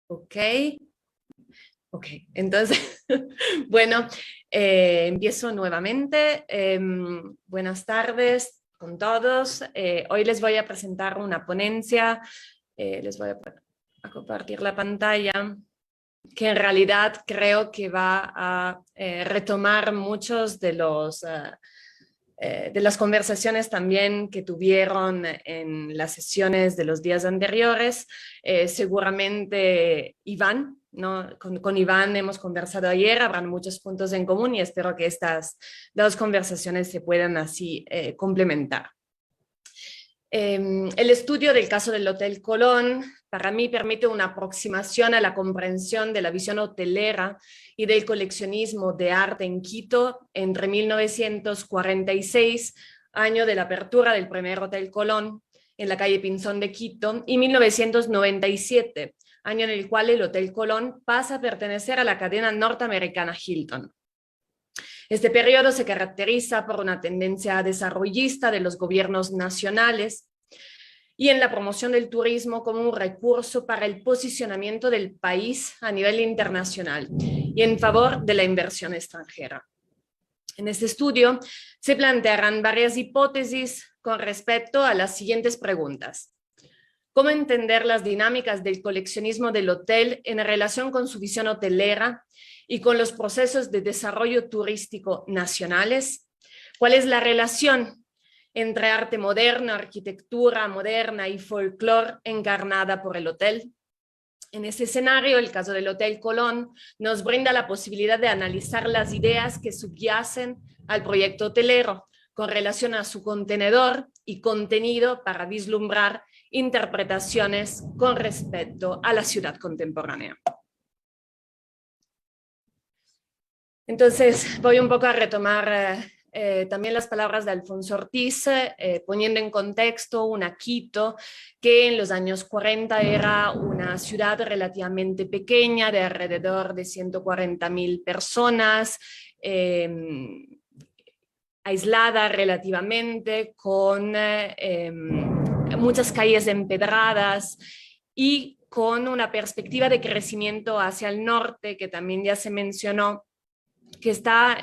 Ok, ok. Entonces, bueno, empiezo nuevamente. Buenas tardes con todos. Hoy les voy a presentar una ponencia. Les voy a compartir la pantalla, que en realidad creo que va a retomar muchos de las conversaciones también que tuvieron en las sesiones de los días anteriores. Seguramente Iván, ¿no? Con Iván hemos conversado ayer, habrán muchos puntos en común y espero que estas dos conversaciones se puedan así complementar. El estudio del caso del Hotel Colón para mí permite una aproximación a la comprensión de la visión hotelera y del coleccionismo de arte en Quito entre 1946, año de la apertura del primer Hotel Colón en la calle Pinzón de Quito, y 1997, año en el cual el Hotel Colón pasa a pertenecer a la cadena norteamericana Hilton. Este periodo se caracteriza por una tendencia desarrollista de los gobiernos nacionales y en la promoción del turismo como un recurso para el posicionamiento del país a nivel internacional y en favor de la inversión extranjera. En este estudio se plantearán varias hipótesis con respecto a las siguientes preguntas. ¿Cómo entender las dinámicas del coleccionismo del hotel en relación con su visión hotelera y con los procesos de desarrollo turístico nacionales? ¿Cuál es la relación entre arte moderno, arquitectura moderna y folclore encarnada por el hotel? En este escenario, el caso del Hotel Colón nos brinda la posibilidad de analizar las ideas que subyacen al proyecto hotelero con relación a su contenedor y contenido para vislumbrar interpretaciones con respecto a la ciudad contemporánea. Entonces, voy un poco a retomar también las palabras de Alfonso Ortiz, poniendo en contexto una Quito que en los años 40 era una ciudad relativamente pequeña, de alrededor de 140.000 personas, aislada relativamente, con muchas calles empedradas y con una perspectiva de crecimiento hacia el norte, que también ya se mencionó, que está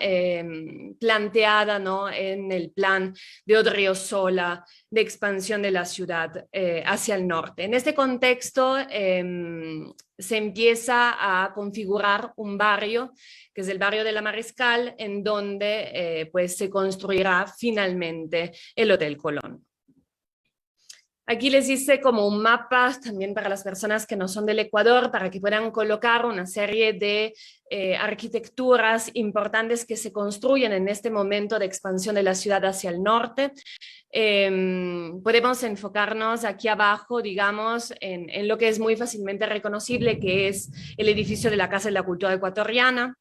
planteada, ¿no?, en el plan de Odriozola de expansión de la ciudad hacia el norte. En este contexto se empieza a configurar un barrio, que es el barrio de la Mariscal, en donde pues se construirá finalmente el Hotel Colón. Aquí les hice como un mapa también para las personas que no son del Ecuador, para que puedan colocar una serie de arquitecturas importantes que se construyen en este momento de expansión de la ciudad hacia el norte. Podemos enfocarnos aquí abajo, digamos, en lo que es muy fácilmente reconocible, que es el edificio de la Casa de la Cultura Ecuatoriana,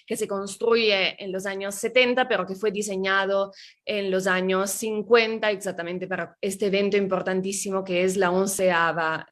que se construye en los años 70, pero que fue diseñado en los años 50 exactamente para este evento importantísimo que es la 11ª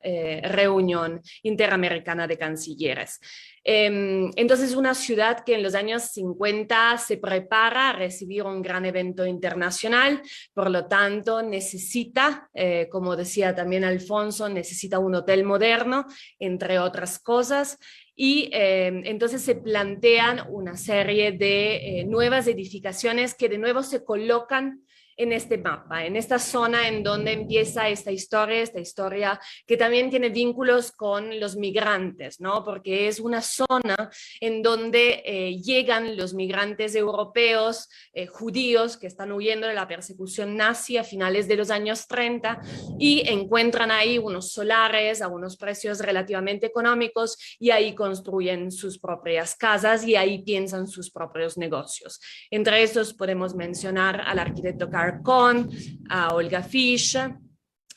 reunión interamericana de cancilleres. Entonces, una ciudad que en los años 50 se prepara a recibir un gran evento internacional, por lo tanto necesita, como decía también Alfonso, necesita un hotel moderno, entre otras cosas. Y entonces se plantean una serie de nuevas edificaciones que de nuevo se colocan en este mapa, en esta zona en donde empieza esta historia que también tiene vínculos con los migrantes, ¿no? Porque es una zona en donde llegan los migrantes europeos, judíos, que están huyendo de la persecución nazi a finales de los años 30 y encuentran ahí unos solares a unos precios relativamente económicos y ahí construyen sus propias casas y ahí piensan sus propios negocios. Entre estos podemos mencionar al arquitecto Carl Cohn, a Olga Fisch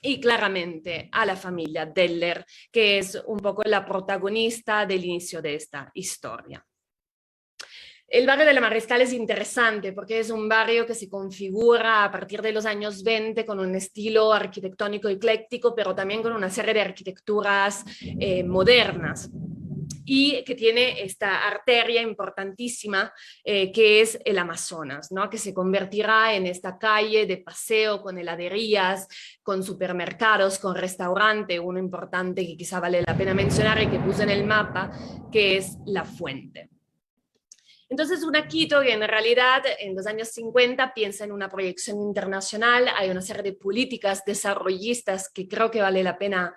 y claramente a la familia Deller, que es un poco la protagonista del inicio de esta historia. El barrio de la Mariscal es interesante porque es un barrio que se configura a partir de los años 20 con un estilo arquitectónico ecléctico, pero también con una serie de arquitecturas modernas. y que tiene esta arteria importantísima que es el Amazonas, ¿no? Que se convertirá en esta calle de paseo con heladerías, con supermercados, con restaurante, uno importante que quizá vale la pena mencionar y que puse en el mapa, que es La Fuente. Entonces, una Quito que en realidad en los años 50 piensa en una proyección internacional, hay una serie de políticas desarrollistas que creo que vale la pena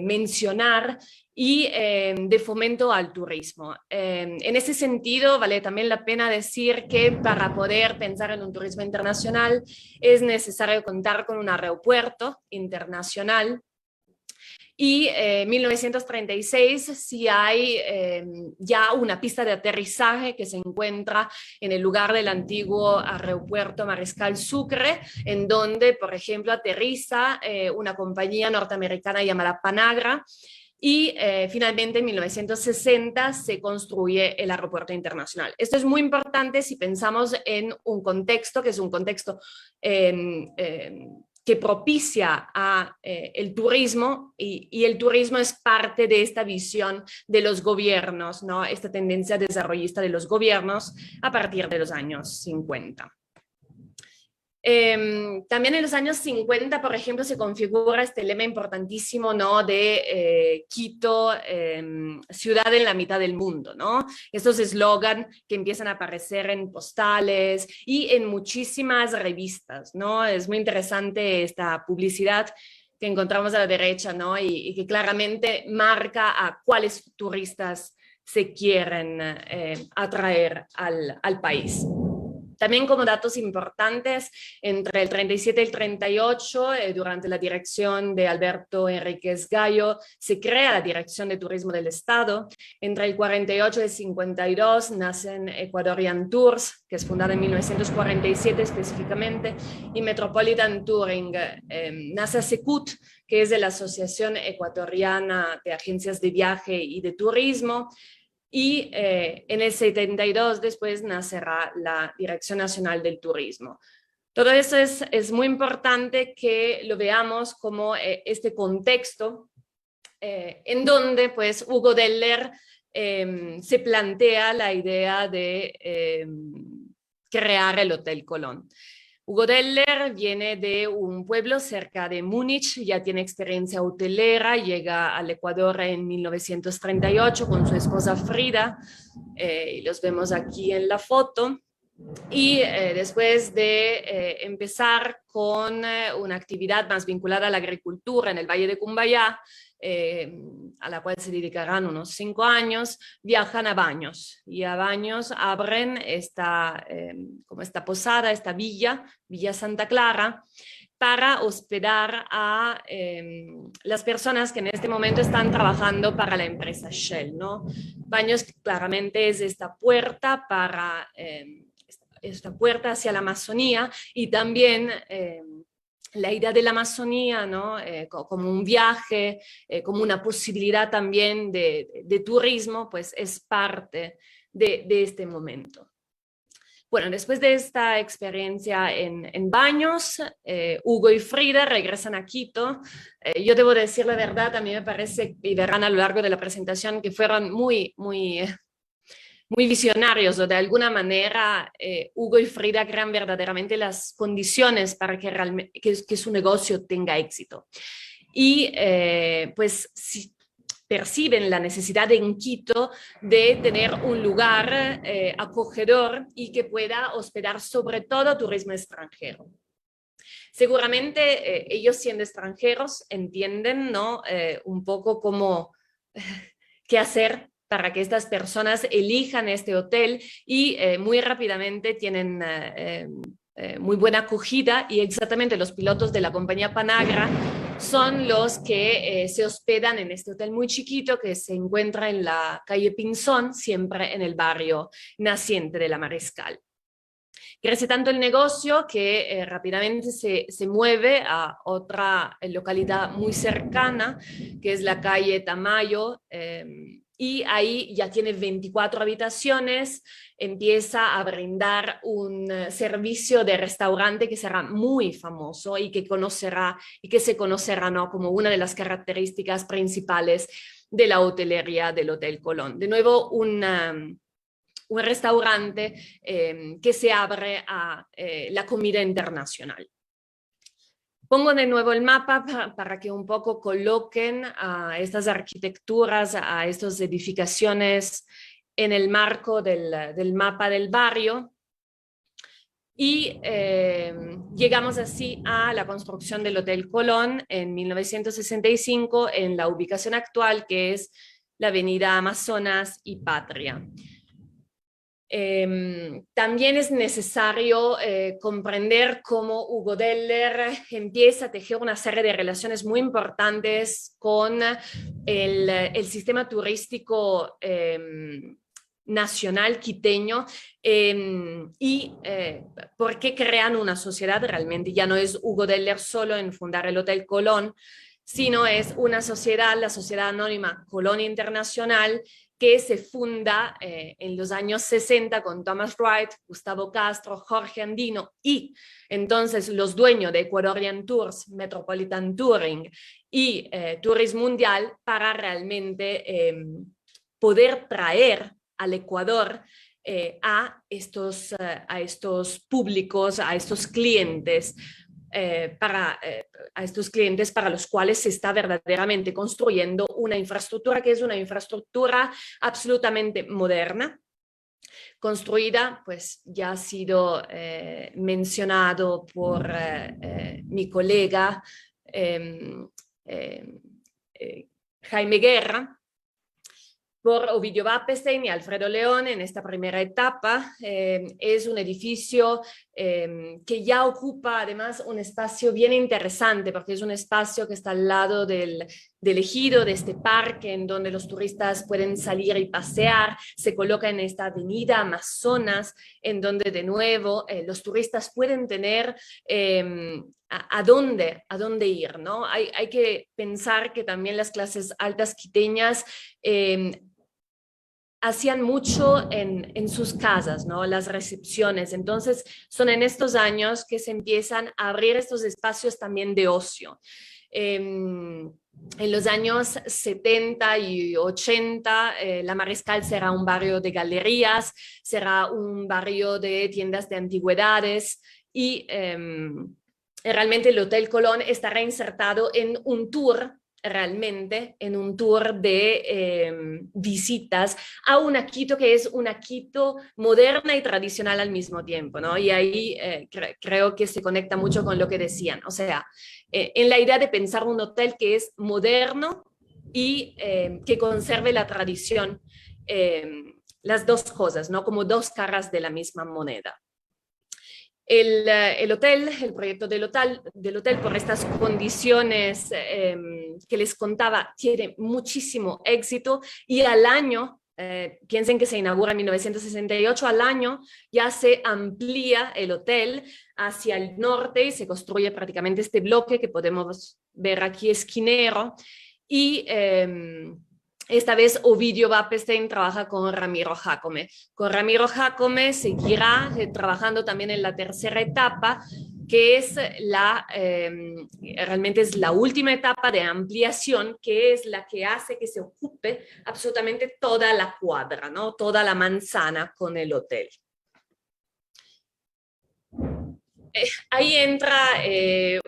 mencionar y de fomento al turismo. En ese sentido, vale también la pena decir que para poder pensar en un turismo internacional es necesario contar con un aeropuerto internacional. Y en 1936 sí hay ya una pista de aterrizaje que se encuentra en el lugar del antiguo aeropuerto Mariscal Sucre, en donde, por ejemplo, aterriza una compañía norteamericana llamada Panagra. Y finalmente en 1960 se construye el aeropuerto internacional. Esto es muy importante si pensamos en un contexto que es un contexto que propicia a el turismo y el turismo es parte de esta visión de los gobiernos, ¿no? Esta tendencia desarrollista de los gobiernos a partir de los años 50. También en los años 50, por ejemplo, se configura este lema importantísimo, ¿no? De Quito, ciudad en la mitad del mundo, ¿no? Estos eslogan que empiezan a aparecer en postales y en muchísimas revistas, ¿no? Es muy interesante esta publicidad que encontramos a la derecha, ¿no? Y que claramente marca a cuáles turistas se quieren atraer al país. También como datos importantes, entre el 37 y el 38, durante la dirección de Alberto Enríquez Gallo, se crea la Dirección de Turismo del Estado. Entre el 48 y el 52 nacen Ecuadorian Tours, que es fundada en 1947 específicamente, y Metropolitan Touring. Nace Secut, que es de la Asociación Ecuatoriana de Agencias de Viaje y de Turismo. Y en el 72 después nacerá la Dirección Nacional del Turismo. Todo eso es muy importante que lo veamos como este contexto en donde pues Hugo Deller se plantea la idea de crear el Hotel Colón. Hugo Deller viene de un pueblo cerca de Múnich, ya tiene experiencia hotelera, llega al Ecuador en 1938 con su esposa Frida, y los vemos aquí en la foto. Y después de empezar con una actividad más vinculada a la agricultura en el Valle de Cumbayá, a la cual se dedicarán unos 5 años, viajan a Baños y a Baños abren como esta posada, esta Villa Santa Clara, para hospedar a las personas que en este momento están trabajando para la empresa Shell, ¿no? Baños claramente es esta puerta para esta puerta hacia la Amazonía y también la idea de la Amazonía, ¿no? Como un viaje, como una posibilidad también de turismo, pues es parte de este momento. Bueno, después de esta experiencia en Baños, Hugo y Frida regresan a Quito. Yo debo decir la verdad, a mí me parece, y verán a lo largo de la presentación, que fueron muy visionarios, o de alguna manera Hugo y Frida crean verdaderamente las condiciones para que su negocio tenga éxito. Y pues si perciben la necesidad en Quito de tener un lugar acogedor y que pueda hospedar sobre todo turismo extranjero. Seguramente ellos siendo extranjeros entienden, ¿no? Un poco cómo, qué hacer para que estas personas elijan este hotel y muy rápidamente tienen muy buena acogida y exactamente los pilotos de la compañía Panagra son los que se hospedan en este hotel muy chiquito que se encuentra en la calle Pinzón, siempre en el barrio naciente de la Mariscal. Crece tanto el negocio que rápidamente se mueve a otra localidad muy cercana, que es la calle Tamayo, y ahí ya tiene 24 habitaciones, empieza a brindar un servicio de restaurante que será muy famoso y que se conocerá, ¿no? Como una de las características principales de la hotelería del Hotel Colón. De nuevo, un restaurante que se abre a la comida internacional. Pongo de nuevo el mapa para que un poco coloquen a estas arquitecturas, a estas edificaciones en el marco del mapa del barrio. Y llegamos así a la construcción del Hotel Colón en 1965 en la ubicación actual, que es la avenida Amazonas y Patria. También es necesario comprender cómo Hugo Deller empieza a tejer una serie de relaciones muy importantes con el sistema turístico nacional quiteño y por qué crean una sociedad. Realmente ya no es Hugo Deller solo en fundar el Hotel Colón, sino es una sociedad, la Sociedad Anónima Colón Internacional, que se funda en los años 60 con Thomas Wright, Gustavo Castro, Jorge Andino y entonces los dueños de Ecuadorian Tours, Metropolitan Touring y Tourism Mundial, para realmente poder traer al Ecuador a estos públicos, a estos clientes, a estos clientes para los cuales se está verdaderamente construyendo una infraestructura que es una infraestructura absolutamente moderna, construida, pues ya ha sido mencionado por mi colega Jaime Guerra, por Ovidio Vapestein y Alfredo León en esta primera etapa. Es un edificio que ya ocupa además un espacio bien interesante, porque es un espacio que está al lado del ejido, de este parque en donde los turistas pueden salir y pasear. Se coloca en esta avenida Amazonas, en donde de nuevo los turistas pueden tener a dónde ir, ¿no? Hay que pensar que también las clases altas quiteñas hacían mucho en sus casas, ¿no? Las recepciones. Entonces, son en estos años que se empiezan a abrir estos espacios también de ocio. En los años 70 y 80, La Mariscal será un barrio de galerías, será un barrio de tiendas de antigüedades y realmente el Hotel Colón estará insertado en un tour, realmente en un tour de visitas a una Quito que es una Quito moderna y tradicional al mismo tiempo, ¿no? Y ahí creo que se conecta mucho con lo que decían, o sea, en la idea de pensar un hotel que es moderno y que conserve la tradición, las dos cosas, ¿no? Como dos caras de la misma moneda. El hotel, el proyecto del hotel por estas condiciones que les contaba, tiene muchísimo éxito y al año, piensen que se inaugura en 1968, al año ya se amplía el hotel hacia el norte y se construye prácticamente este bloque que podemos ver aquí esquinero y esta vez Ovidio Vapestein trabaja con Ramiro Jácome. Con Ramiro Jácome seguirá trabajando también en la tercera etapa, que es realmente es la última etapa de ampliación, que es la que hace que se ocupe absolutamente toda la cuadra, ¿no? Toda la manzana con el hotel. Ahí entra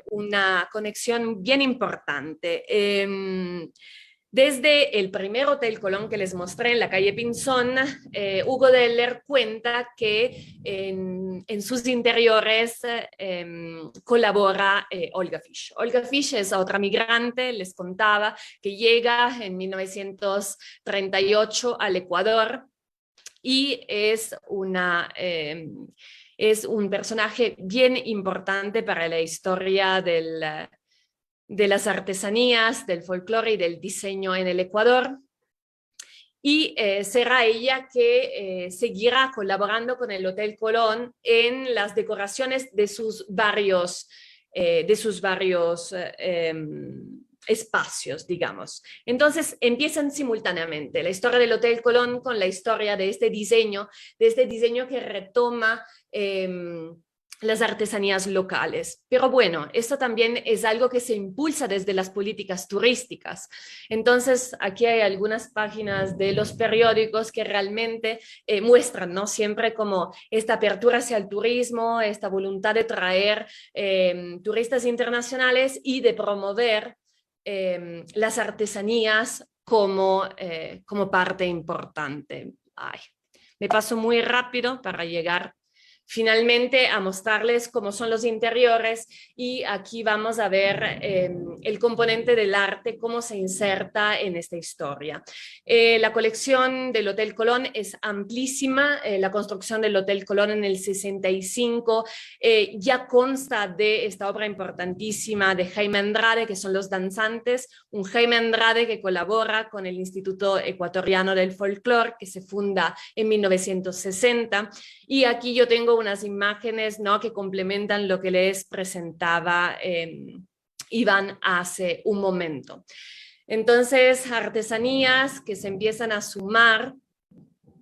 una conexión bien importante. Desde el primer Hotel Colón que les mostré en la calle Pinzón, Hugo Deller cuenta que en sus interiores colabora Olga Fisch. Olga Fisch es otra migrante, les contaba, que llega en 1938 al Ecuador y es un personaje bien importante para la historia de las artesanías, del folclore y del diseño en el Ecuador. Y será ella que seguirá colaborando con el Hotel Colón en las decoraciones de sus varios espacios, digamos. Entonces empiezan simultáneamente la historia del Hotel Colón con la historia de este diseño que retoma las artesanías locales. Pero bueno, esto también es algo que se impulsa desde las políticas turísticas. Entonces, aquí hay algunas páginas de los periódicos que realmente muestran, ¿no? Siempre como esta apertura hacia el turismo, esta voluntad de traer turistas internacionales y de promover las artesanías como parte importante. Ay, me paso muy rápido para llegar finalmente a mostrarles cómo son los interiores y aquí vamos a ver el componente del arte, cómo se inserta en esta historia. La colección del Hotel Colón es amplísima, la construcción del Hotel Colón en el 65 ya consta de esta obra importantísima de Jaime Andrade, que son Los Danzantes, un Jaime Andrade que colabora con el Instituto Ecuatoriano del Folclore, que se funda en 1960, y aquí yo tengo unas imágenes, ¿no?, que complementan lo que les presentaba Iván hace un momento. Entonces, artesanías que se empiezan a sumar,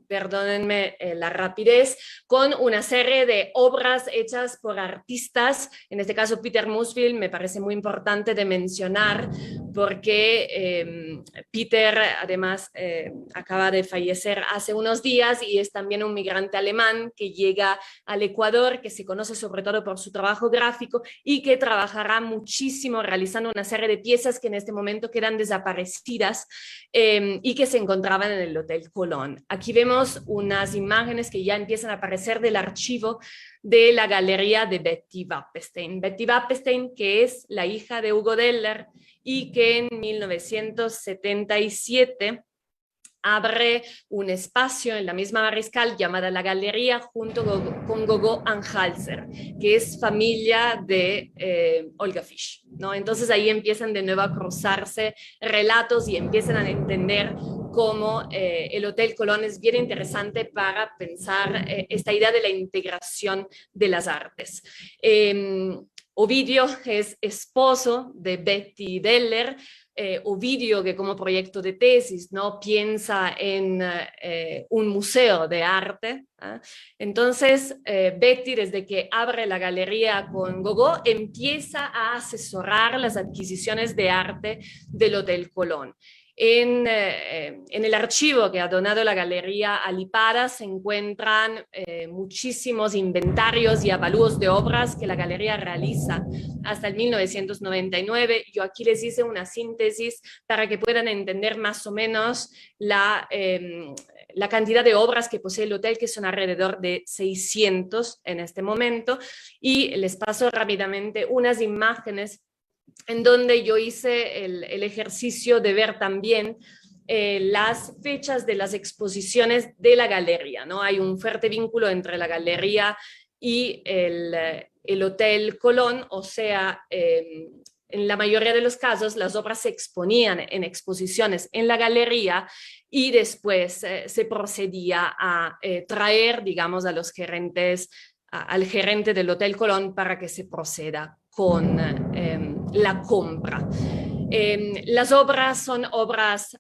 perdónenme la rapidez, con una serie de obras hechas por artistas, en este caso Peter Musfield me parece muy importante de mencionar porque Peter además acaba de fallecer hace unos días y es también un migrante alemán que llega al Ecuador, que se conoce sobre todo por su trabajo gráfico y que trabajará muchísimo realizando una serie de piezas que en este momento quedan desaparecidas y que se encontraban en el Hotel Colón. Aquí vemos unas imágenes que ya empiezan a aparecer del archivo de la galería de Betty Wappenstein. Betty Wappenstein, que es la hija de Hugo Deller y que en 1977 abre un espacio en la misma Mariscal llamada La Galería junto con Gogo Anhalser, que es familia de Olga Fisch, ¿no? Entonces ahí empiezan de nuevo a cruzarse relatos y empiezan a entender cómo el Hotel Colón es bien interesante para pensar esta idea de la integración de las artes. Ovidio es esposo de Betty Deller, Ovidio, que como proyecto de tesis, ¿no?, piensa en un museo de arte. Entonces, Betty, desde que abre la galería con Gogo, empieza a asesorar las adquisiciones de arte del Hotel Colón. En el archivo que ha donado la Galería Alipada se encuentran muchísimos inventarios y avalúos de obras que la Galería realiza hasta el 1999. Yo aquí les hice una síntesis para que puedan entender más o menos la cantidad de obras que posee el hotel, que son alrededor de 600 en este momento, y les paso rápidamente unas imágenes en donde yo hice el ejercicio de ver también las fechas de las exposiciones de la galería, ¿no? Hay un fuerte vínculo entre la galería y el Hotel Colón, o sea, en la mayoría de los casos las obras se exponían en exposiciones en la galería y después se procedía a traer, digamos, a los gerentes, al gerente del Hotel Colón para que se proceda con la compra. Las obras son obras,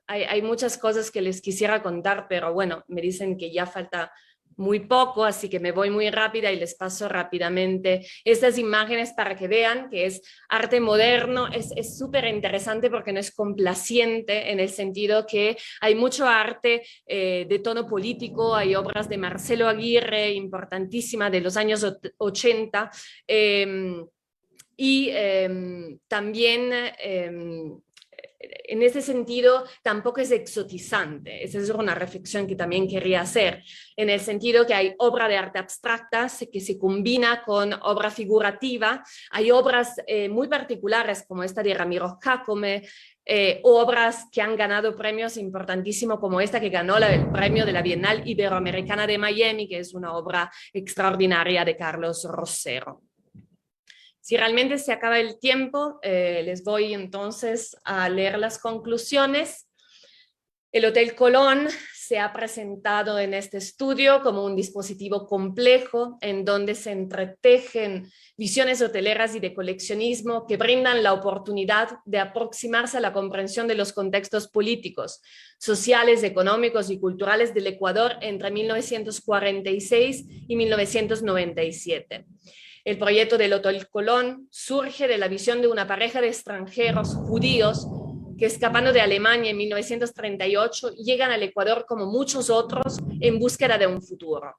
hay muchas cosas que les quisiera contar, pero bueno, me dicen que ya falta muy poco, así que me voy muy rápida y les paso rápidamente estas imágenes para que vean que es arte moderno. Es súper interesante porque no es complaciente en el sentido que hay mucho arte de tono político, hay obras de Marcelo Aguirre, importantísima, de los años 80, y también en ese sentido tampoco es exotizante. Esa es una reflexión que también quería hacer, en el sentido que hay obra de arte abstracta que se combina con obra figurativa. Hay obras muy particulares como esta de Ramiro Jacome, obras que han ganado premios importantísimos como esta que ganó el premio de la Bienal Iberoamericana de Miami, que es una obra extraordinaria de Carlos Rosero. Si realmente se acaba el tiempo, les voy entonces a leer las conclusiones. El Hotel Colón se ha presentado en este estudio como un dispositivo complejo en donde se entretejen visiones hoteleras y de coleccionismo que brindan la oportunidad de aproximarse a la comprensión de los contextos políticos, sociales, económicos y culturales del Ecuador entre 1946 y 1997. El proyecto del Hotel Colón surge de la visión de una pareja de extranjeros judíos que, escapando de Alemania en 1938, llegan al Ecuador como muchos otros en búsqueda de un futuro.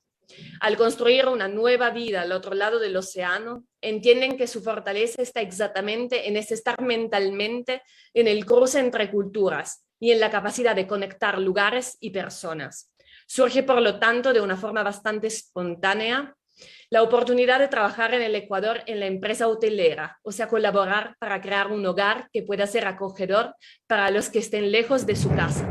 Al construir una nueva vida al otro lado del océano, entienden que su fortaleza está exactamente en ese estar mentalmente en el cruce entre culturas y en la capacidad de conectar lugares y personas. Surge, por lo tanto, de una forma bastante espontánea la oportunidad de trabajar en el Ecuador en la empresa hotelera, o sea, colaborar para crear un hogar que pueda ser acogedor para los que estén lejos de su casa.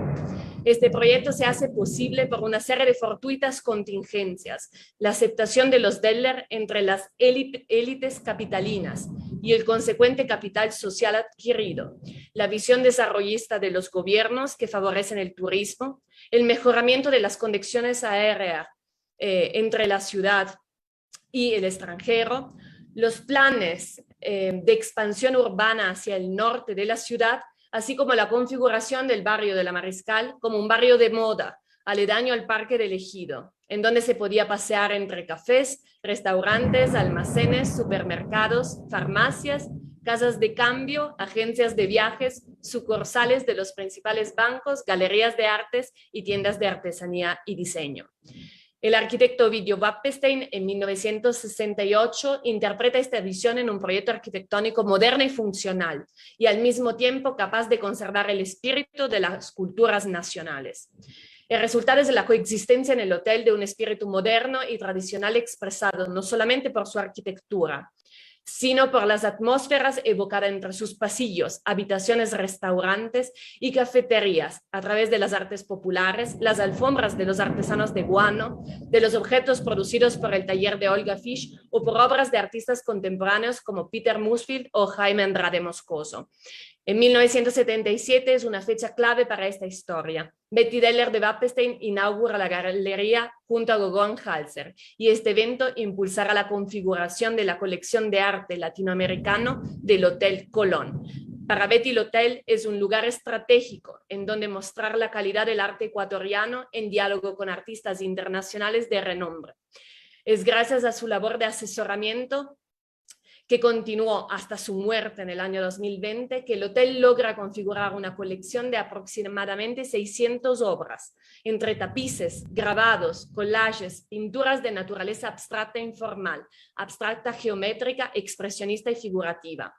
Este proyecto se hace posible por una serie de fortuitas contingencias, la aceptación de los Deller entre las élites capitalinas y el consecuente capital social adquirido, la visión desarrollista de los gobiernos que favorecen el turismo, el mejoramiento de las conexiones aéreas entre la ciudad y el extranjero, los planes de expansión urbana hacia el norte de la ciudad, así como la configuración del barrio de la Mariscal como un barrio de moda, aledaño al Parque del Ejido, en donde se podía pasear entre cafés, restaurantes, almacenes, supermercados, farmacias, casas de cambio, agencias de viajes, sucursales de los principales bancos, galerías de artes y tiendas de artesanía y diseño. El arquitecto Ovidio Wappenstein en 1968 interpreta esta visión en un proyecto arquitectónico moderno y funcional, y al mismo tiempo capaz de conservar el espíritu de las culturas nacionales. El resultado es la coexistencia en el hotel de un espíritu moderno y tradicional expresado no solamente por su arquitectura, sino por las atmósferas evocadas entre sus pasillos, habitaciones, restaurantes y cafeterías, a través de las artes populares, las alfombras de los artesanos de Guano, de los objetos producidos por el taller de Olga Fisch o por obras de artistas contemporáneos como Peter Musfield o Jaime Andrade Moscoso. En 1977 es una fecha clave para esta historia. Betty Deller de Wappenstein inaugura la galería junto a Gogón Halser, y este evento impulsará la configuración de la colección de arte latinoamericano del Hotel Colón. Para Betty, el hotel es un lugar estratégico en donde mostrar la calidad del arte ecuatoriano en diálogo con artistas internacionales de renombre. Es gracias a su labor de asesoramiento, que continuó hasta su muerte en el año 2020, que el hotel logra configurar una colección de aproximadamente 600 obras, entre tapices, grabados, collages, pinturas de naturaleza abstracta e informal, abstracta geométrica, expresionista y figurativa.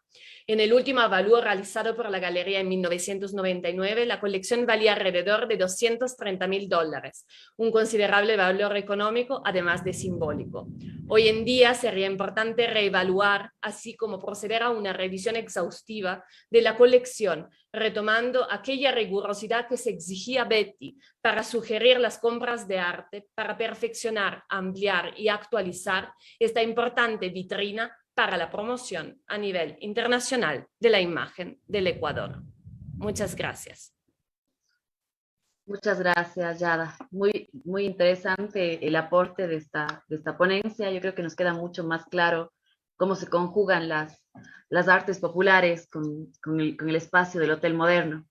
En el último avalúo realizado por la galería en 1999, la colección valía alrededor de $230.000, un considerable valor económico, además de simbólico. Hoy en día sería importante reevaluar, así como proceder a una revisión exhaustiva de la colección, retomando aquella rigurosidad que se exigía Betty para sugerir las compras de arte, para perfeccionar, ampliar y actualizar esta importante vitrina para la promoción a nivel internacional de la imagen del Ecuador. Muchas gracias. Muchas gracias, Yada. Muy interesante el aporte de esta ponencia. Yo creo que nos queda mucho más claro cómo se conjugan las artes populares con el espacio del hotel moderno.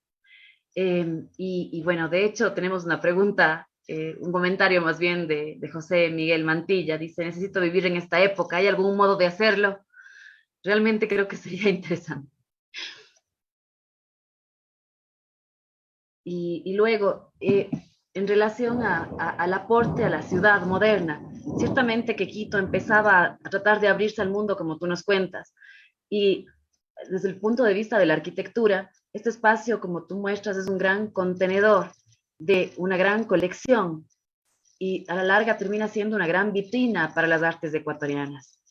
Y bueno, de hecho tenemos una pregunta, un comentario más bien de José Miguel Mantilla. Dice: necesito vivir en esta época, ¿hay algún modo de hacerlo? Realmente creo que sería interesante. Y luego, en relación al aporte a la ciudad moderna, ciertamente que Quito empezaba a tratar de abrirse al mundo, como tú nos cuentas, y desde el punto de vista de la arquitectura, este espacio, como tú muestras, es un gran contenedor de una gran colección, y a la larga termina siendo una gran vitrina para las artes ecuatorianas.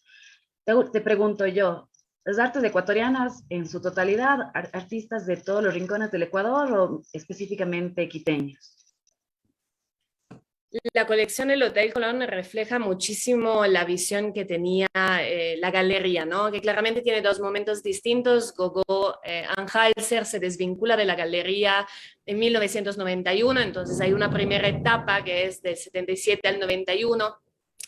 Te pregunto yo, ¿las artes ecuatorianas en su totalidad, artistas de todos los rincones del Ecuador o específicamente quiteños? La colección del Hotel Colón refleja muchísimo la visión que tenía la galería, ¿no? Que claramente tiene dos momentos distintos. Gogó Anheuser se desvincula de la galería en 1991, entonces hay una primera etapa que es del 77 al 91,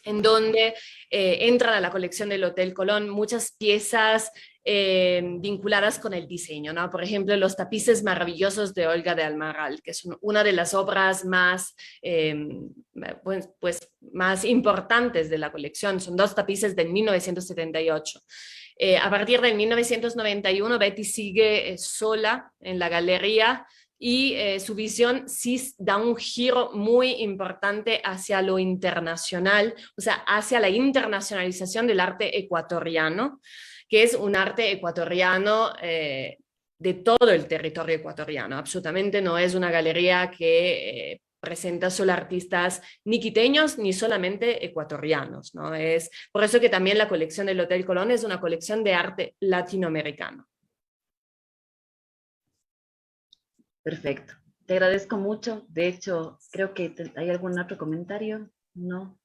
en donde entran a la colección del Hotel Colón muchas piezas vinculadas con el diseño, ¿no? Por ejemplo, los tapices maravillosos de Olga de Almaral, que son una de las obras más, pues, más importantes de la colección. Son dos tapices del 1978. A partir del 1991, Betty sigue sola en la galería y su visión sí da un giro muy importante hacia lo internacional, o sea, hacia la internacionalización del arte ecuatoriano, que es un arte ecuatoriano de todo el territorio ecuatoriano. Absolutamente no es una galería que presenta solo artistas ni quiteños ni solamente ecuatorianos, ¿no? Es por eso que también la colección del Hotel Colón es una colección de arte latinoamericano. Perfecto. Te agradezco mucho. De hecho, creo que hay algún otro comentario. No.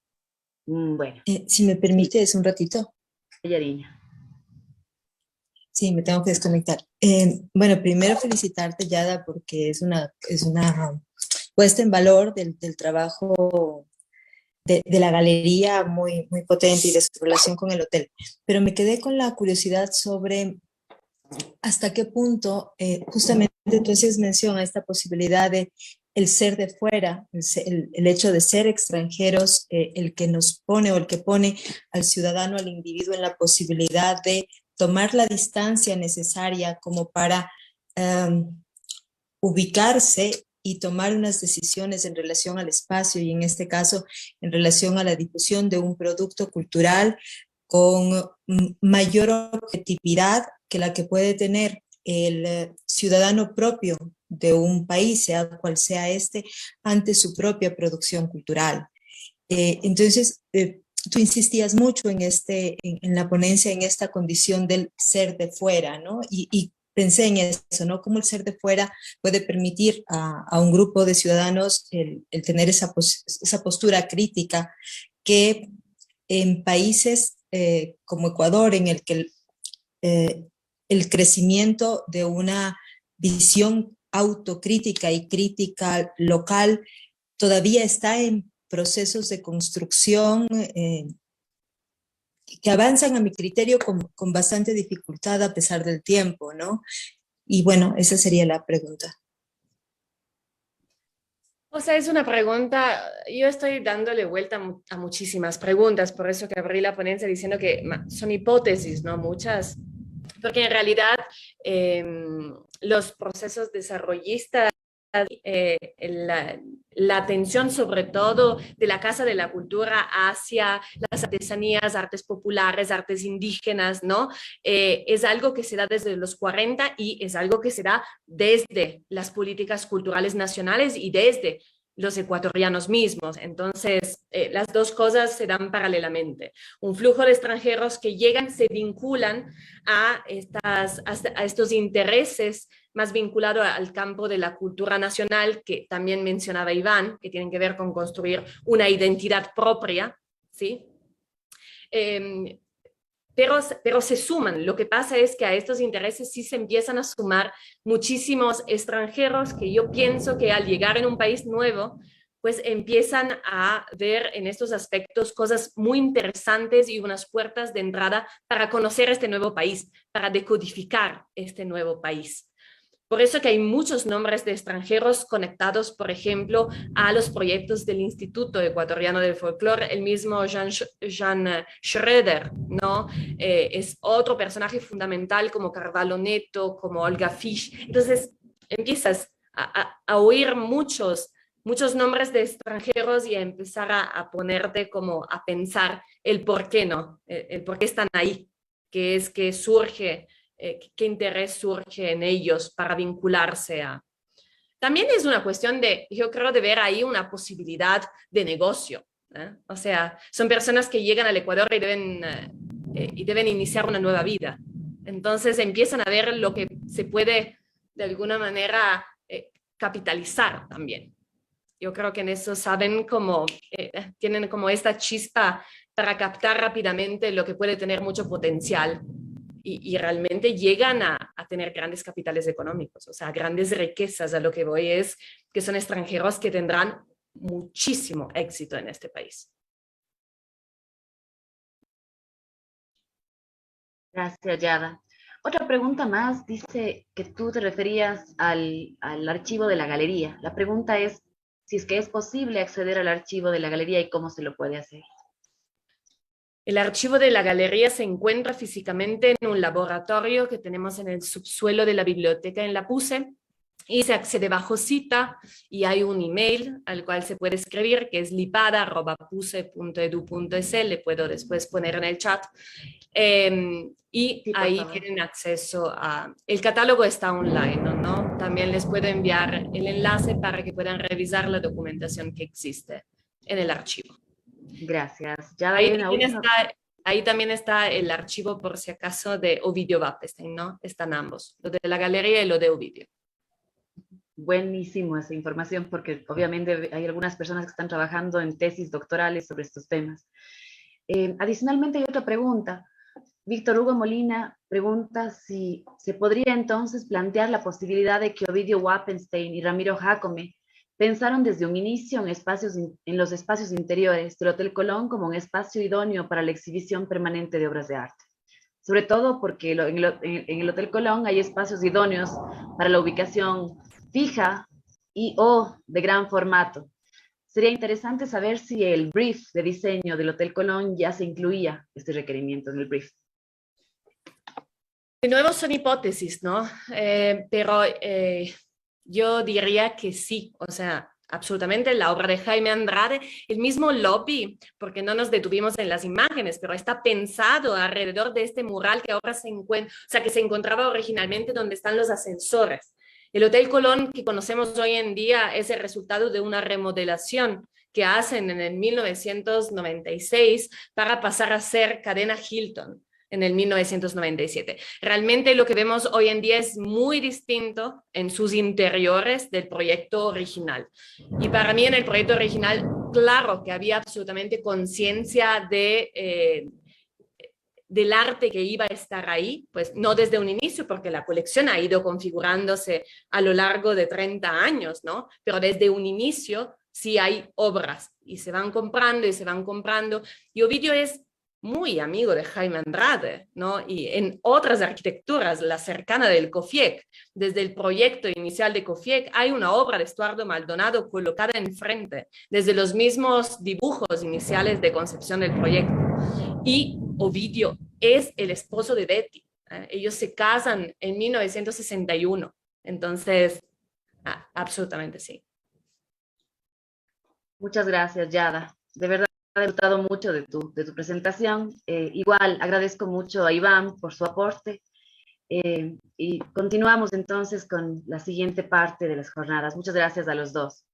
Bueno, Si me sí, permite, es un ratito. Yariña. Sí, me tengo que desconectar. Bueno, primero felicitarte, Yada, porque es una puesta en valor del trabajo de la galería muy, muy potente y de su relación con el hotel. Pero me quedé con la curiosidad sobre hasta qué punto, justamente tú hacías mención a esta posibilidad de el ser de fuera, el hecho de ser extranjeros, el que nos pone o el que pone al ciudadano, al individuo en la posibilidad de tomar la distancia necesaria como para ubicarse y tomar unas decisiones en relación al espacio y en este caso en relación a la difusión de un producto cultural con mayor objetividad que la que puede tener el ciudadano propio de un país, sea cual sea este, ante su propia producción cultural. Entonces, tú insistías mucho en la ponencia, en esta condición del ser de fuera, ¿no? Y pensé en eso, ¿no? Cómo el ser de fuera puede permitir a un grupo de ciudadanos el tener esa postura crítica que en países como Ecuador, en el que el crecimiento de una visión autocrítica y crítica local todavía está en procesos de construcción que avanzan a mi criterio con bastante dificultad a pesar del tiempo, ¿no? Y bueno, esa sería la pregunta. O sea, es una pregunta, yo estoy dándole vuelta a muchísimas preguntas, por eso que abrí la ponencia diciendo que son hipótesis, ¿no? Muchas, porque en realidad eh, los procesos desarrollistas, la atención sobre todo de la Casa de la Cultura hacia las artesanías, artes populares, artes indígenas, ¿no? Es algo que se da desde los 40 y es algo que se da desde las políticas culturales nacionales y desde los ecuatorianos mismos. Entonces, las dos cosas se dan paralelamente. Un flujo de extranjeros que llegan, se vinculan a estos intereses más vinculado al campo de la cultura nacional, que también mencionaba Iván, que tienen que ver con construir una identidad propia, ¿sí? Pero se suman. Lo que pasa es que a estos intereses sí se empiezan a sumar muchísimos extranjeros que yo pienso que al llegar en un país nuevo, pues empiezan a ver en estos aspectos cosas muy interesantes y unas puertas de entrada para conocer este nuevo país, para decodificar este nuevo país. Por eso que hay muchos nombres de extranjeros conectados, por ejemplo, a los proyectos del Instituto Ecuatoriano del Folclore. El mismo Jean Schroeder, ¿no? Es otro personaje fundamental como Carvalho Neto, como Olga Fisch. Entonces empiezas a oír muchos nombres de extranjeros y a empezar a ponerte como a pensar el por qué no, el por qué están ahí, que es que surge qué interés surge en ellos para vincularse a. También es una cuestión de, yo creo, de ver ahí una posibilidad de negocio. O sea, son personas que llegan al Ecuador y deben iniciar una nueva vida. Entonces empiezan a ver lo que se puede de alguna manera capitalizar también. Yo creo que en eso saben como, tienen como esta chispa para captar rápidamente lo que puede tener mucho potencial y realmente llegan a tener grandes capitales económicos, o sea, grandes riquezas. A lo que voy es que son extranjeros que tendrán muchísimo éxito en este país. Gracias, Yada. Otra pregunta más, dice que tú te referías al archivo de la galería. La pregunta es si es que es posible acceder al archivo de la galería y cómo se lo puede hacer. El archivo de la galería se encuentra físicamente en un laboratorio que tenemos en el subsuelo de la biblioteca en la PUCE y se accede bajo cita y hay un email al cual se puede escribir que es lipada@puse.edu.es, le puedo después poner en el chat. Y Sí, por ahí favor. tienen acceso a... El catálogo está online, ¿no? También les puedo enviar el enlace para que puedan revisar la documentación que existe en el archivo. Gracias. Yada, hay una última. Ahí también está el archivo, por si acaso, de Ovidio Vapestein, ¿no? Están ambos, lo de la galería y lo de Ovidio. Buenísimo esa información porque obviamente hay algunas personas que están trabajando en tesis doctorales sobre estos temas. Adicionalmente hay otra pregunta. Víctor Hugo Molina pregunta si se podría entonces plantear la posibilidad de que Ovidio Wappenstein y Ramiro Jácome pensaron desde un inicio en los espacios interiores del Hotel Colón como un espacio idóneo para la exhibición permanente de obras de arte. Sobre todo porque en el Hotel Colón hay espacios idóneos para la ubicación fija y o de gran formato. Sería interesante saber si el brief de diseño del Hotel Colón ya se incluía este requerimiento en el brief. De nuevo son hipótesis, ¿no? Pero yo diría que sí, o sea, absolutamente la obra de Jaime Andrade, el mismo lobby, porque no nos detuvimos en las imágenes, pero está pensado alrededor de este mural que ahora se encuentra, o sea, que se encontraba originalmente donde están los ascensores. El Hotel Colón que conocemos hoy en día es el resultado de una remodelación que hacen en el 1996 para pasar a ser cadena Hilton en el 1997. Realmente lo que vemos hoy en día es muy distinto en sus interiores del proyecto original. Y para mí en el proyecto original, claro que había absolutamente conciencia del arte que iba a estar ahí, pues no desde un inicio, porque la colección ha ido configurándose a lo largo de 30 años, ¿no? Pero desde un inicio sí hay obras y se van comprando y se van comprando. Y Ovidio es muy amigo de Jaime Andrade, ¿no? Y en otras arquitecturas, la cercana del COFIEC, desde el proyecto inicial de COFIEC, hay una obra de Estuardo Maldonado colocada enfrente, desde los mismos dibujos iniciales de concepción del proyecto. Y Ovidio es el esposo de Betty. Ellos se casan en 1961. Entonces, absolutamente sí. Muchas gracias, Yada. De verdad he disfrutado mucho de tu presentación. Igual agradezco mucho a Iván por su aporte. Y continuamos entonces con la siguiente parte de las jornadas. Muchas gracias a los dos.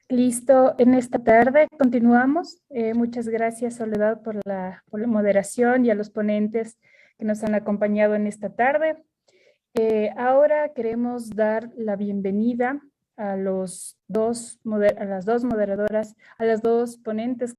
Listo, en esta tarde continuamos. Muchas gracias, Soledad, por la moderación y a los ponentes que nos han acompañado en esta tarde. Ahora queremos dar la bienvenida a las dos moderadoras, a las dos ponentes